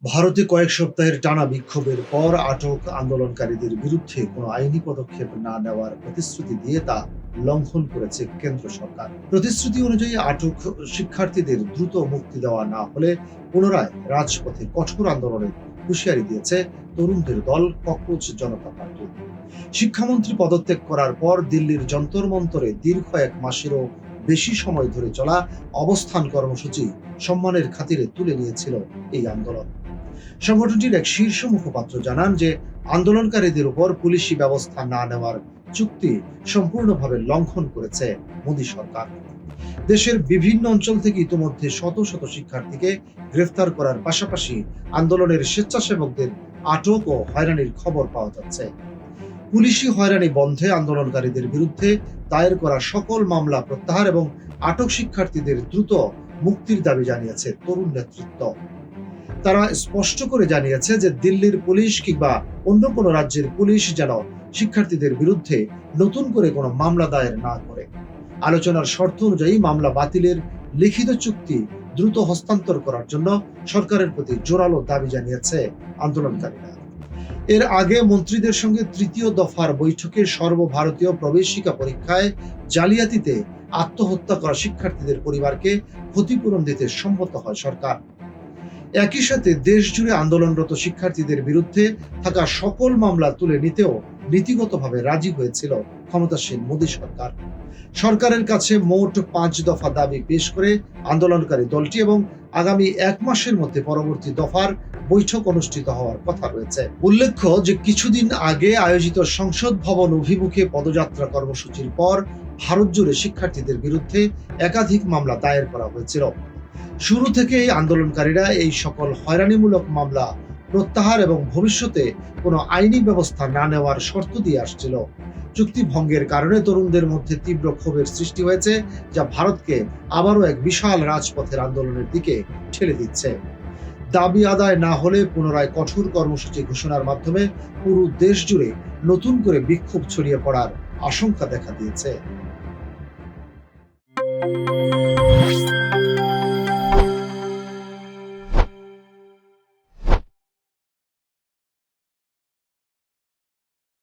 ভারতে কয়েক সপ্তাহের টানা বিক্ষোভের পর আটক আন্দোলনকারীদের বিরুদ্ধে কোনো আইনি পদক্ষেপ না নেওয়ার প্রতিশ্রুতি দিয়ে তা লঙ্ঘন করেছে কেন্দ্র সরকার। প্রতিশ্রুতি অনুযায়ী আটক শিক্ষার্থীদের দ্রুত মুক্তি দেওয়া না হলে পুনরায় রাজপথে কঠোর আন্দোলনের হুঁশিয়ারি দিয়েছে তরুণদের দল ককরোচ জনতা পার্টি। শিক্ষামন্ত্রী পদত্যাগ করার পর দিল্লির যন্তর মন্তরে দীর্ঘ এক মাসেরও বেশি সময় ধরে চলা অবস্থান কর্মসূচি সম্মানের খাতিরে তুলে নিয়েছিল এই আন্দোলন। সংগঠনটির এক শীর্ষ মুখপাত্র জানান যে আন্দোলনকারীদের উপর পুলিশি ব্যবস্থা না নেওয়ার চুক্তি সম্পূর্ণভাবে লঙ্ঘন করেছে মোদী সরকার। দেশের বিভিন্ন অঞ্চল থেকে ইতিমধ্যে শত শত শিক্ষার্থীকে গ্রেফতার করার পাশাপাশি আন্দোলনের স্বেচ্ছাসেবকদের আটক ও হয়রানির খবর পাওয়া যাচ্ছে। পুলিশি হয়রানি বন্ধে আন্দোলনকারীদের বিরুদ্ধে দায়ের করা সকল মামলা প্রত্যাহার এবং আটক শিক্ষার্থীদের দ্রুত মুক্তির দাবি জানিয়েছে তরুণ নেতৃত্ব। তারা স্পষ্ট করে জানিয়েছে যে দিল্লির পুলিশ কিংবা অন্য কোনো রাজ্যের পুলিশ যেন শিক্ষার্থীদের বিরুদ্ধে নতুন করে কোনো মামলা দায়ের না করে। আলোচনার শর্ত অনুযায়ী মামলা বাতিলের লিখিত চুক্তি দ্রুত হস্তান্তর করার জন্য সরকারের প্রতি জোরালো দাবি জানিয়েছে আন্দোলনকারীরা। এর আগে মন্ত্রীদের সঙ্গে তৃতীয় দফার বৈঠকে সর্বভারতীয় প্রবেশিকা পরীক্ষায় জালিয়াতিতে আত্মহত্যা করা শিক্ষার্থীদের পরিবারকে ক্ষতিপূরণ দিতে সম্মত হয় সরকার। একই সাথে দেশ জুড়ে আন্দোলনরত শিক্ষার্থীদের বিরুদ্ধে থাকা সকল মামলা তুলে নিতেও নীতিগতভাবে রাজি হয়েছিল ক্ষমতাসীন মোদী সরকার। সরকারের কাছে মোট 5 দফা দাবি পেশ করে আন্দোলনকারী দলটি এবং আগামী 1 মাসের মধ্যে পরবর্তী দফার বৈঠক অনুষ্ঠিত হওয়ার কথা রয়েছে। উল্লেখ্য যে কিছুদিন আগে আয়োজিত সংসদ ভবন অভিমুখে পদযাত্রা কর্মসূচির পর ভারত জুড়ে শিক্ষার্থীদের বিরুদ্ধে একাধিক মামলা দায়ের করা হয়েছিল। শুরু থেকেই আন্দোলনকারীরা এই সকল হয়রানিমূলক মামলা প্রত্যাহার এবং ভবিষ্যতে কোনো আইনি ব্যবস্থা না নেওয়ার শর্ত দিয়ে আসছিল। চুক্তি ভঙ্গের কারণে তরুণদের মধ্যে তীব্র ক্ষোভের সৃষ্টি হয়েছে, যা ভারতকে আবারও এক বিশাল রাজপথের আন্দোলনের দিকে ঠেলে দিচ্ছে। দাবি আদায় না হলে পুনরায় কঠোর কর্মসূচি ঘোষণার মাধ্যমে পুরো দেশ জুড়ে নতুন করে বিক্ষোভ ছড়িয়ে পড়ার আশঙ্কা দেখা দিয়েছে।